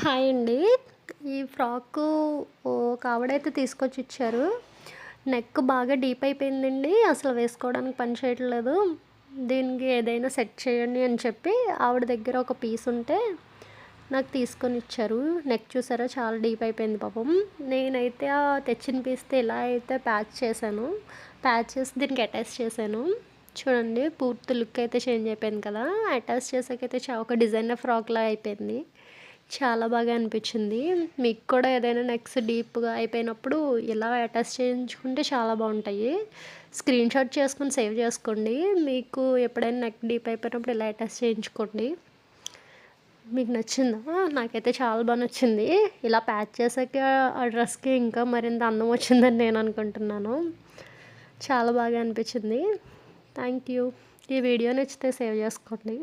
Hi అండి. ఈ frock ఒక ఆవిడైతే తీసుకొచ్చి ఇచ్చారు. నెక్ బాగా డీప్ అయిపోయిందండి. అసలు వేసుకోవడానికి పని చేయట్లేదు. దీనికి ఏదైనా సెట్ చేయండి అని చెప్పి ఆవిడ దగ్గర ఒక పీస్ ఉంటే నాకు తీసుకొని ఇచ్చారు. నెక్ చూసారా చాలా డీప్ అయిపోయింది పాపం. నేనైతే తెచ్చిన పీస్‌తో ఇలా అయితే ప్యాచ్ చేశాను. ప్యాచ్ చేసి దీనికి అటాచ్ చేశాను. చూడండి పూర్తి లుక్ అయితే చేంజ్ అయిపోయింది కదా! అటాచ్ చేసాకైతే ఒక డిజైనర్ ఫ్రాక్‌లా అయిపోయింది. చాలా బాగా అనిపించింది. మీకు కూడా ఏదైనా నెక్స్ డీప్‌గా అయిపోయినప్పుడు ఇలా అటాచ్ చేయించుకుంటే చాలా బాగుంటాయి. స్క్రీన్‌షాట్ చేసుకొని సేవ్ చేసుకోండి. మీకు ఎప్పుడైనా నెక్ డీప్ అయిపోయినప్పుడు ఇలా అటాచ్ చేయించుకోండి. మీకు నచ్చిందా? నాకైతే చాలా బాగా నచ్చింది. ఇలా ప్యాచ్ చేసాక ఆ డ్రెస్‌కి ఇంకా మరింత అందం వచ్చిందని నేను అనుకుంటున్నాను. చాలా బాగా అనిపించింది. Thank you. ఈ వీడియో నచ్చితే సేవ్ చేసుకోండి.